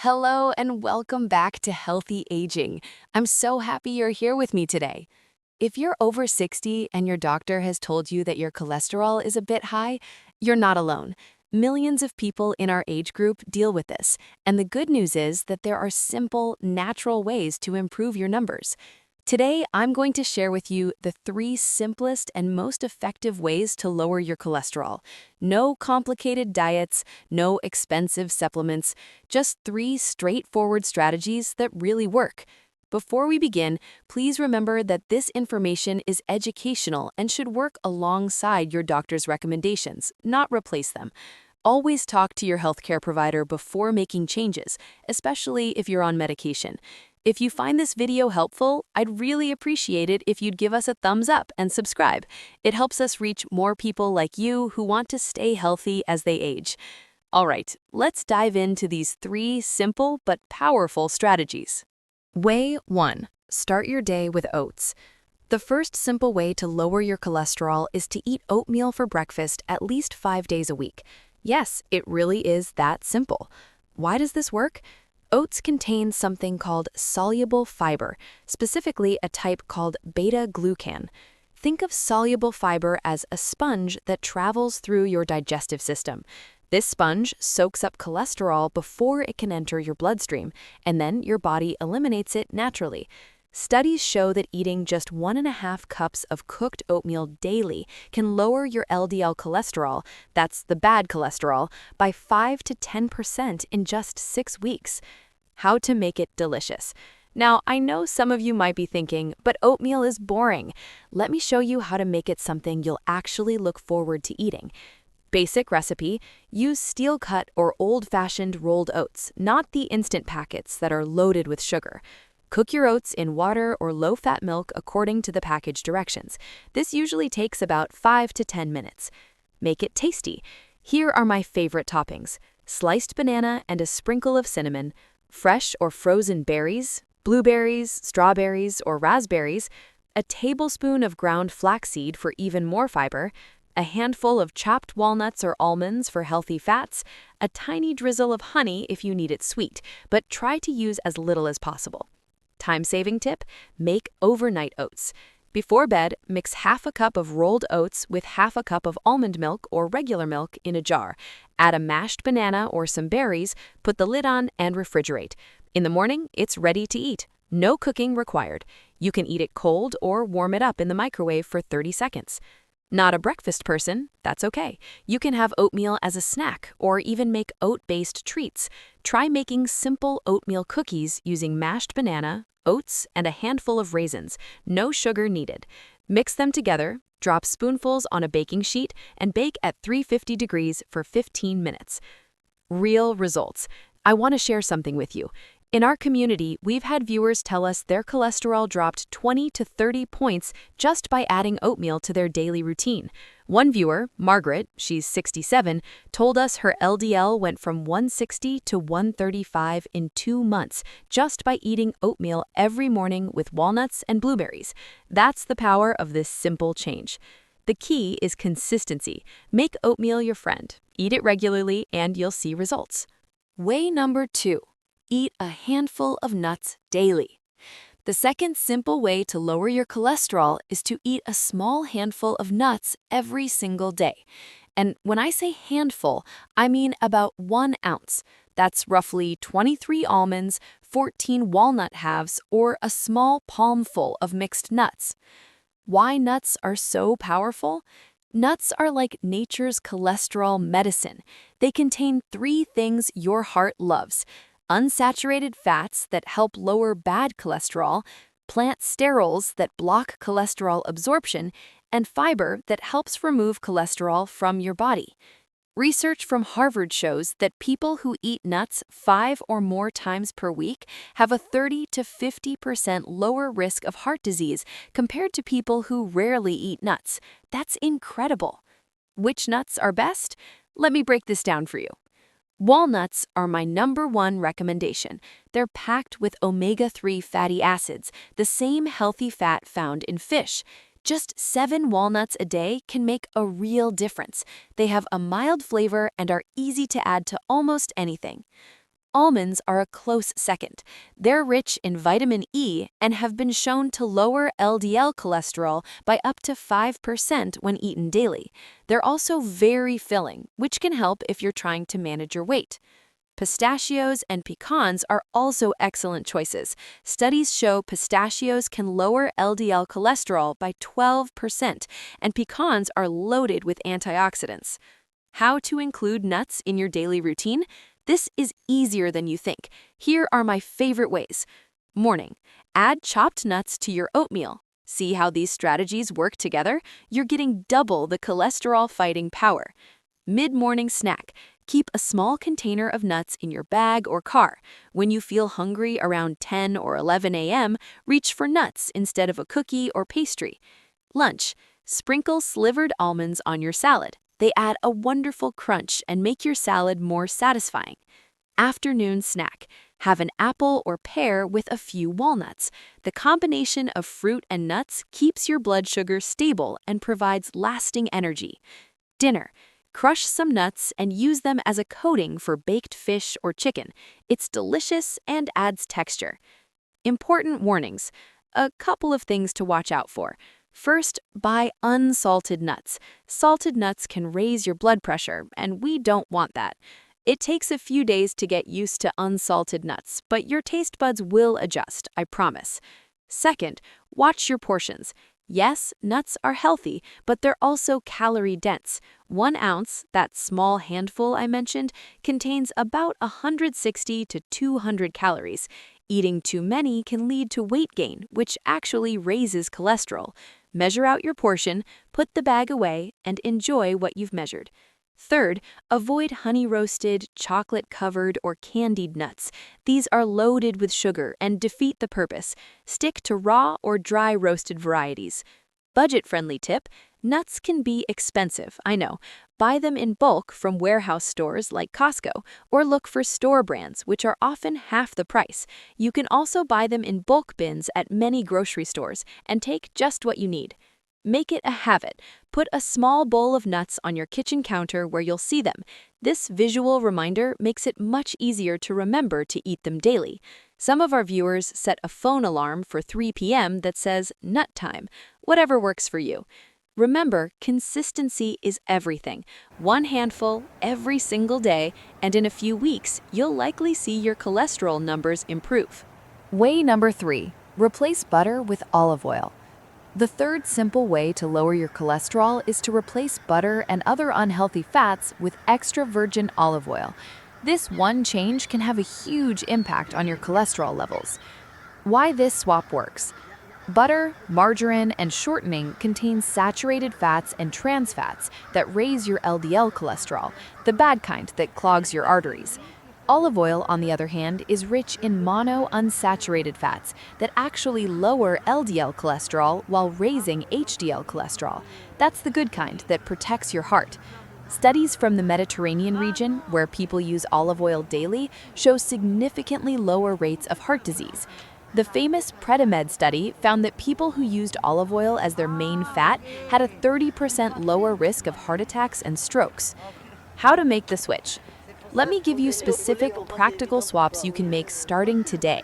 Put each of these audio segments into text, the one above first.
Hello and welcome back to Healthy Aging. I'm so happy you're here with me today. If you're over 60 and your doctor has told you that your cholesterol is a bit high, you're not alone. Millions of people in our age group deal with this, and the good news is that there are simple, natural ways to improve your numbers. Today, I'm going to share with you the 3 simplest and most effective ways to lower your cholesterol. No complicated diets, no expensive supplements, just 3 straightforward strategies that really work. Before we begin, please remember that this information is educational and should work alongside your doctor's recommendations, not replace them. Always talk to your healthcare provider before making changes, especially if you're on medication. If you find this video helpful, I'd really appreciate it if you'd give us a thumbs up and subscribe. It helps us reach more people like you who want to stay healthy as they age. All right, let's dive into these 3 simple but powerful strategies. Way 1. Start your day with oats. The first simple way to lower your cholesterol is to eat oatmeal for breakfast at least 5 days a week. Yes, it really is that simple. Why does this work? Oats contain something called soluble fiber, specifically a type called beta-glucan. Think of soluble fiber as a sponge that travels through your digestive system. This sponge soaks up cholesterol before it can enter your bloodstream, and then your body eliminates it naturally. Studies show that eating just 1.5 cups of cooked oatmeal daily can lower your LDL cholesterol, that's the bad cholesterol, by 5 to 10% in just 6 weeks. How to make it delicious. Now, I know some of you might be thinking, but oatmeal is boring. Let me show you how to make it something you'll actually look forward to eating. Basic recipe: use steel-cut or old-fashioned rolled oats, not the instant packets that are loaded with sugar. Cook your oats in water or low-fat milk according to the package directions. This usually takes about 5 to 10 minutes. Make it tasty. Here are my favorite toppings: sliced banana and a sprinkle of cinnamon, fresh or frozen berries, blueberries, strawberries, or raspberries, a tablespoon of ground flaxseed for even more fiber, a handful of chopped walnuts or almonds for healthy fats, a tiny drizzle of honey if you need it sweet, but try to use as little as possible. Time-saving tip: make overnight oats. Before bed, mix half a cup of rolled oats with half a cup of almond milk or regular milk in a jar. Add a mashed banana or some berries, put the lid on, and refrigerate. In the morning, it's ready to eat. No cooking required. You can eat it cold or warm it up in the microwave for 30 seconds. Not a breakfast person? That's okay. You can have oatmeal as a snack or even make oat-based treats. Try making simple oatmeal cookies using mashed banana, oats, and a handful of raisins. No sugar needed. Mix them together, drop spoonfuls on a baking sheet, and bake at 350 degrees for 15 minutes. Real results. I want to share something with you. In our community, we've had viewers tell us their cholesterol dropped 20 to 30 points just by adding oatmeal to their daily routine. One viewer, Margaret, she's 67, told us her LDL went from 160 to 135 in 2 months just by eating oatmeal every morning with walnuts and blueberries. That's the power of this simple change. The key is consistency. Make oatmeal your friend. Eat it regularly and you'll see results. Way number 2. Eat a handful of nuts daily. The second simple way to lower your cholesterol is to eat a small handful of nuts every single day. And when I say handful, I mean about 1 ounce. That's roughly 23 almonds, 14 walnut halves, or a small palmful of mixed nuts. Why nuts are so powerful? Nuts are like nature's cholesterol medicine. They contain 3 things your heart loves: unsaturated fats that help lower bad cholesterol, plant sterols that block cholesterol absorption, and fiber that helps remove cholesterol from your body. Research from Harvard shows that people who eat nuts 5 or more times per week have a 30 to 50% lower risk of heart disease compared to people who rarely eat nuts. That's incredible. Which nuts are best? Let me break this down for you. Walnuts are my #1 recommendation. They're packed with omega-3 fatty acids, the same healthy fat found in fish. Just 7 walnuts a day can make a real difference. They have a mild flavor and are easy to add to almost anything. Almonds are a close second. They're rich in vitamin E and have been shown to lower LDL cholesterol by up to 5% when eaten daily. They're also very filling, which can help if you're trying to manage your weight. Pistachios and pecans are also excellent choices. Studies show pistachios can lower LDL cholesterol by 12%, and pecans are loaded with antioxidants. How to include nuts in your daily routine? This is easier than you think. Here are my favorite ways. Morning. Add chopped nuts to your oatmeal. See how these strategies work together? You're getting double the cholesterol-fighting power. Mid-morning snack. Keep a small container of nuts in your bag or car. When you feel hungry around 10 or 11 a.m., reach for nuts instead of a cookie or pastry. Lunch. Sprinkle slivered almonds on your salad. They add a wonderful crunch and make your salad more satisfying. Afternoon snack. Have an apple or pear with a few walnuts. The combination of fruit and nuts keeps your blood sugar stable and provides lasting energy. Dinner. Crush some nuts and use them as a coating for baked fish or chicken. It's delicious and adds texture. Important warnings. A couple of things to watch out for. First, buy unsalted nuts. Salted nuts can raise your blood pressure, and we don't want that. It takes a few days to get used to unsalted nuts, but your taste buds will adjust, I promise. Second, watch your portions. Yes, nuts are healthy, but they're also calorie-dense. 1 ounce, that small handful I mentioned, contains about 160 to 200 calories. Eating too many can lead to weight gain, which actually raises cholesterol. Measure out your portion, put the bag away, and enjoy what you've measured. Third, avoid honey-roasted, chocolate-covered, or candied nuts. These are loaded with sugar and defeat the purpose. Stick to raw or dry roasted varieties. Budget-friendly tip: nuts can be expensive, I know. Buy them in bulk from warehouse stores like Costco, or look for store brands, which are often half the price. You can also buy them in bulk bins at many grocery stores and take just what you need. Make it a habit. Put a small bowl of nuts on your kitchen counter where you'll see them. This visual reminder makes it much easier to remember to eat them daily. Some of our viewers set a phone alarm for 3 p.m. that says nut time. Whatever works for you. Remember, consistency is everything. 1 handful every single day, and in a few weeks, you'll likely see your cholesterol numbers improve. Way number 3, replace butter with olive oil. The third simple way to lower your cholesterol is to replace butter and other unhealthy fats with extra virgin olive oil. This one change can have a huge impact on your cholesterol levels. Why this swap works. Butter, margarine, and shortening contain saturated fats and trans fats that raise your LDL cholesterol, the bad kind that clogs your arteries. Olive oil, on the other hand, is rich in monounsaturated fats that actually lower LDL cholesterol while raising HDL cholesterol. That's the good kind that protects your heart. Studies from the Mediterranean region, where people use olive oil daily, show significantly lower rates of heart disease. The famous Predimed study found that people who used olive oil as their main fat had a 30% lower risk of heart attacks and strokes. How to make the switch? Let me give you specific, practical swaps you can make starting today.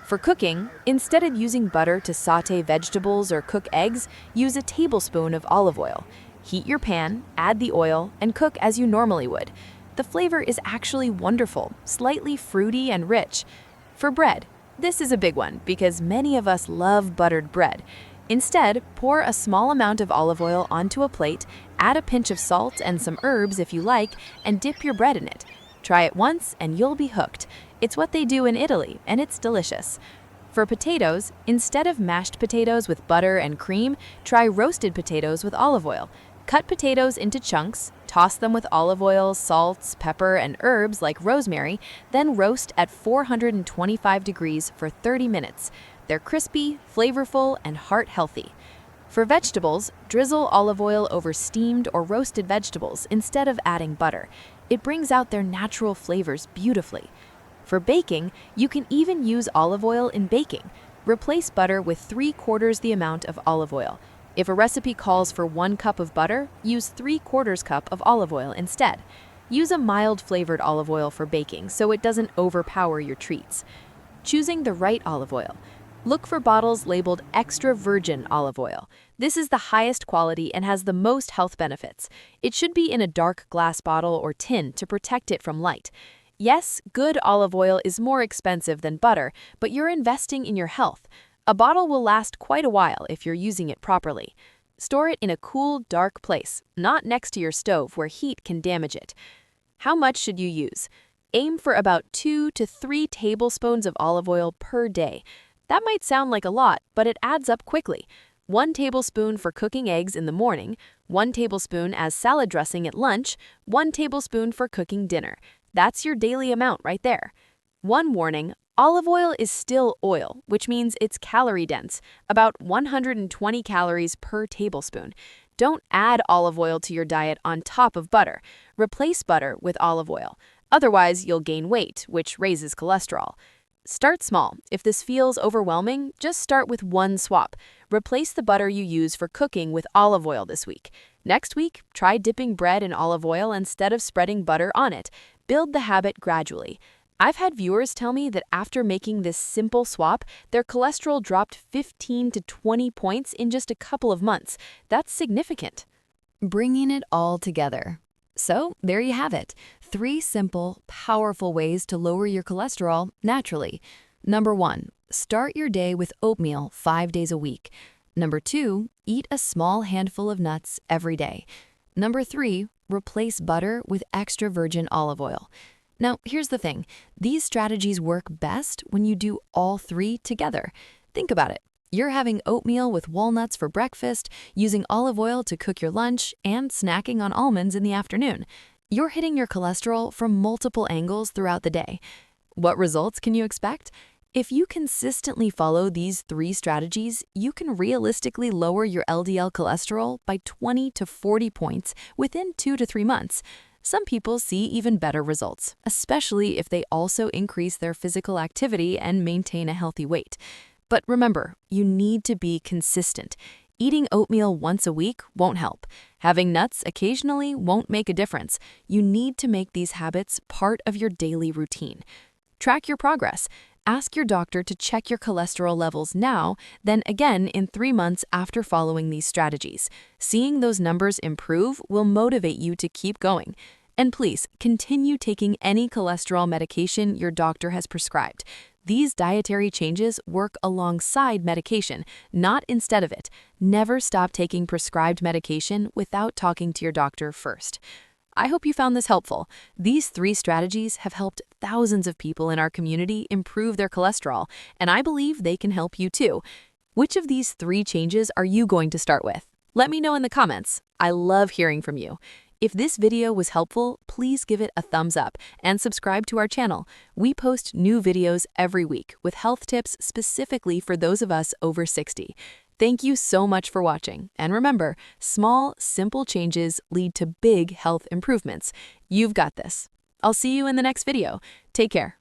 For cooking, instead of using butter to saute vegetables or cook eggs, use a tablespoon of olive oil. Heat your pan, add the oil, and cook as you normally would. The flavor is actually wonderful, slightly fruity and rich. For bread, this is a big one because many of us love buttered bread. Instead, pour a small amount of olive oil onto a plate, add a pinch of salt and some herbs if you like, and dip your bread in it. Try it once and you'll be hooked. It's what they do in Italy, and it's delicious. For potatoes, instead of mashed potatoes with butter and cream, try roasted potatoes with olive oil. Cut potatoes into chunks, toss them with olive oil, salt, pepper, and herbs like rosemary, then roast at 425 degrees for 30 minutes. They're crispy, flavorful, and heart-healthy. For vegetables, drizzle olive oil over steamed or roasted vegetables instead of adding butter. It brings out their natural flavors beautifully. For baking, you can even use olive oil in baking. Replace butter with 3/4 the amount of olive oil. If a recipe calls for 1 cup of butter, use 3/4 cup of olive oil instead. Use a mild-flavored olive oil for baking so it doesn't overpower your treats. Choosing the right olive oil. Look for bottles labeled extra virgin olive oil. This is the highest quality and has the most health benefits. It should be in a dark glass bottle or tin to protect it from light. Yes, good olive oil is more expensive than butter, but you're investing in your health. A bottle will last quite a while if you're using it properly. Store it in a cool, dark place, not next to your stove where heat can damage it. How much should you use? Aim for about 2 to 3 tablespoons of olive oil per day. That might sound like a lot, but it adds up quickly. 1 tablespoon for cooking eggs in the morning, 1 tablespoon as salad dressing at lunch, 1 tablespoon for cooking dinner. That's your daily amount right there. One warning, olive oil is still oil, which means it's calorie dense, about 120 calories per tablespoon. Don't add olive oil to your diet on top of butter. Replace butter with olive oil. Otherwise, you'll gain weight, which raises cholesterol. Start small. If this feels overwhelming, just start with one swap. Replace the butter you use for cooking with olive oil this week. Next week, try dipping bread in olive oil instead of spreading butter on it. Build the habit gradually. I've had viewers tell me that after making this simple swap, their cholesterol dropped 15 to 20 points in just a couple of months. That's significant. Bringing it all together. So, there you have it. 3 simple, powerful ways to lower your cholesterol naturally. Number 1, start your day with oatmeal 5 days a week. Number 2, eat a small handful of nuts every day. Number 3, replace butter with extra virgin olive oil. Now, here's the thing. These strategies work best when you do all 3 together. Think about it. You're having oatmeal with walnuts for breakfast, using olive oil to cook your lunch, and snacking on almonds in the afternoon. You're hitting your cholesterol from multiple angles throughout the day. What results can you expect? If you consistently follow these 3 strategies, you can realistically lower your LDL cholesterol by 20 to 40 points within 2 to 3 months. Some people see even better results, especially if they also increase their physical activity and maintain a healthy weight. But remember, you need to be consistent. Eating oatmeal once a week won't help. Having nuts occasionally won't make a difference. You need to make these habits part of your daily routine. Track your progress. Ask your doctor to check your cholesterol levels now, then again in 3 months after following these strategies. Seeing those numbers improve will motivate you to keep going. And please, continue taking any cholesterol medication your doctor has prescribed. These dietary changes work alongside medication, not instead of it. Never stop taking prescribed medication without talking to your doctor first. I hope you found this helpful. These 3 strategies have helped thousands of people in our community improve their cholesterol, and I believe they can help you too. Which of these 3 changes are you going to start with? Let me know in the comments. I love hearing from you. If this video was helpful, please give it a thumbs up and subscribe to our channel. We post new videos every week with health tips specifically for those of us over 60. Thank you so much for watching. And remember, small, simple changes lead to big health improvements. You've got this. I'll see you in the next video. Take care.